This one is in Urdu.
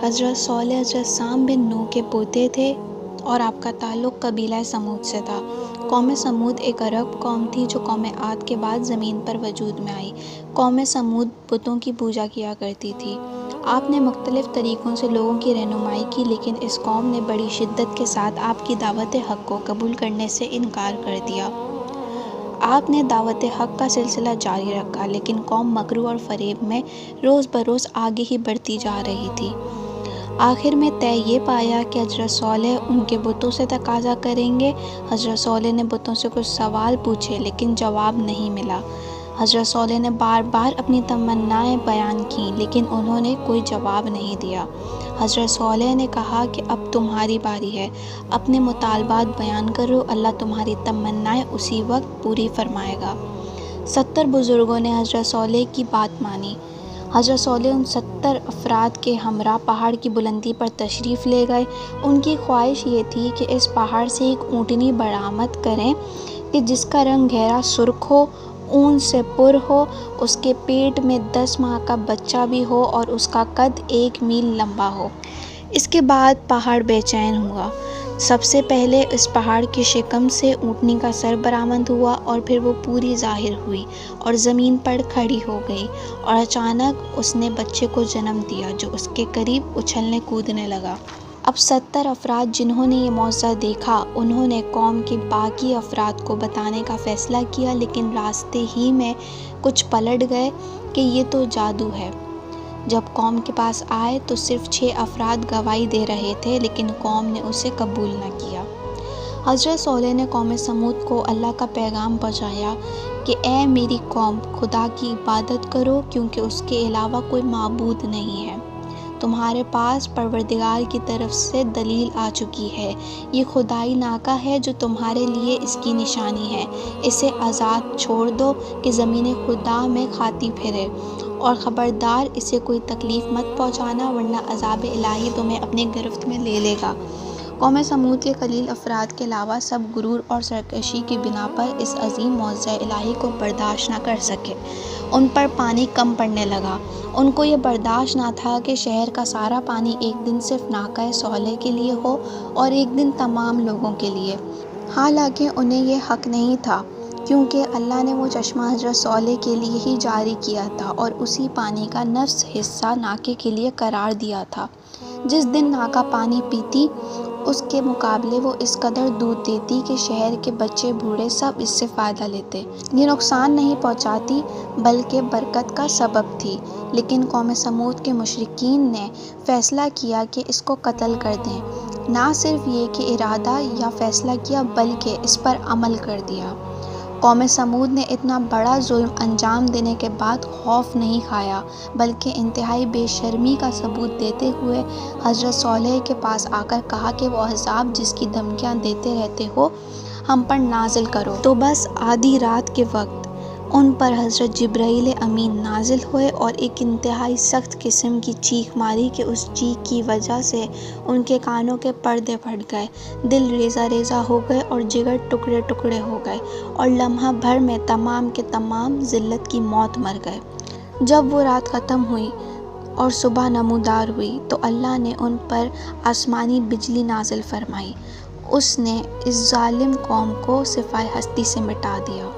حضرت صالح حضرت سام بن نوح کے پوتے تھے اور آپ کا تعلق قبیلہ سمود سے تھا۔ قوم سمود ایک عرب قوم تھی جو قوم عاد کے بعد زمین پر وجود میں آئی۔ قوم سمود بتوں کی پوجا کیا کرتی تھی۔ آپ نے مختلف طریقوں سے لوگوں کی رہنمائی کی، لیکن اس قوم نے بڑی شدت کے ساتھ آپ کی دعوت حق کو قبول کرنے سے انکار کر دیا۔ آپ نے دعوت حق کا سلسلہ جاری رکھا، لیکن قوم مکر اور فریب میں روز بروز آگے ہی بڑھتی جا رہی تھی۔ آخر میں طے یہ پایا کہ حضرت صالح ان کے بتوں سے تقاضا کریں گے۔ حضرت صالح نے بتوں سے کچھ سوال پوچھے، لیکن جواب نہیں ملا۔ حضرت صالح نے بار بار اپنی تمنائیں بیان کیں، لیکن انہوں نے کوئی جواب نہیں دیا۔ حضرت صالح نے کہا کہ اب تمہاری باری ہے، اپنے مطالبات بیان کرو، اللہ تمہاری تمنائیں اسی وقت پوری فرمائے گا۔ 70 بزرگوں نے حضرت صالح کی بات مانی۔ حضرت صالح ان 70 افراد کے ہمراہ پہاڑ کی بلندی پر تشریف لے گئے۔ ان کی خواہش یہ تھی کہ اس پہاڑ سے ایک اونٹنی برآمد کریں کہ جس کا رنگ گہرا سرخ ہو، اون سے پر ہو، اس کے پیٹ میں 10 ماہ کا بچہ بھی ہو اور اس کا قد 1 میل لمبا ہو۔ اس کے بعد پہاڑ بے چین ہوا۔ سب سے پہلے اس پہاڑ کی شکم سے اونٹنی کا سر برآمد ہوا اور پھر وہ پوری ظاہر ہوئی اور زمین پر کھڑی ہو گئی، اور اچانک اس نے بچے کو جنم دیا جو اس کے قریب اچھلنے کودنے لگا۔ اب 70 افراد جنہوں نے یہ معجزہ دیکھا، انہوں نے قوم کے باقی افراد کو بتانے کا فیصلہ کیا، لیکن راستے ہی میں کچھ پلٹ گئے کہ یہ تو جادو ہے۔ جب قوم کے پاس آئے تو صرف 6 افراد گواہی دے رہے تھے، لیکن قوم نے اسے قبول نہ کیا۔ حضرت صالح نے قوم سمود کو اللہ کا پیغام پہنچایا کہ اے میری قوم، خدا کی عبادت کرو، کیونکہ اس کے علاوہ کوئی معبود نہیں ہے۔ تمہارے پاس پروردگار کی طرف سے دلیل آ چکی ہے۔ یہ خدائی ناکہ ہے جو تمہارے لیے اس کی نشانی ہے۔ اسے آزاد چھوڑ دو کہ زمین خدا میں کھاتی پھرے، اور خبردار اسے کوئی تکلیف مت پہنچانا، ورنہ عذاب الہی تمہیں اپنی گرفت میں لے لے گا۔ قوم سمود کے قلیل افراد کے علاوہ سب غرور اور سرکشی کی بنا پر اس عظیم معجزہ الہی کو برداشت نہ کر سکے۔ ان پر پانی کم پڑنے لگا۔ ان کو یہ برداشت نہ تھا کہ شہر کا سارا پانی ایک دن صرف ناقہ صالح کے لیے ہو اور ایک دن تمام لوگوں کے لیے۔ حالانکہ انہیں یہ حق نہیں تھا، کیونکہ اللہ نے وہ چشمہ حضرت صالح کے لیے ہی جاری کیا تھا اور اسی پانی کا نصف حصہ ناقے کے لیے قرار دیا تھا۔ جس دن ناقہ پانی پیتی، اس کے مقابلے وہ اس قدر دودھ دیتی کہ شہر کے بچے بوڑھے سب اس سے فائدہ لیتے۔ یہ نقصان نہیں پہنچاتی بلکہ برکت کا سبب تھی، لیکن قوم سمود کے مشرکین نے فیصلہ کیا کہ اس کو قتل کر دیں۔ نہ صرف یہ کہ ارادہ یا فیصلہ کیا بلکہ اس پر عمل کر دیا۔ قوم سمود نے اتنا بڑا ظلم انجام دینے کے بعد خوف نہیں کھایا، بلکہ انتہائی بے شرمی کا ثبوت دیتے ہوئے حضرت صالح کے پاس آ کر کہا کہ وہ عذاب جس کی دھمکیاں دیتے رہتے ہو ہم پر نازل کرو۔ تو بس آدھی رات کے وقت ان پر حضرت جبرائیل امین نازل ہوئے اور ایک انتہائی سخت قسم کی چیخ ماری کہ اس چیخ کی وجہ سے ان کے کانوں کے پردے پھٹ گئے، دل ریزہ ریزہ ہو گئے اور جگر ٹکڑے ٹکڑے ہو گئے، اور لمحہ بھر میں تمام کے تمام ذلت کی موت مر گئے۔ جب وہ رات ختم ہوئی اور صبح نمودار ہوئی تو اللہ نے ان پر آسمانی بجلی نازل فرمائی۔ اس نے اس ظالم قوم کو صفائے ہستی سے مٹا دیا۔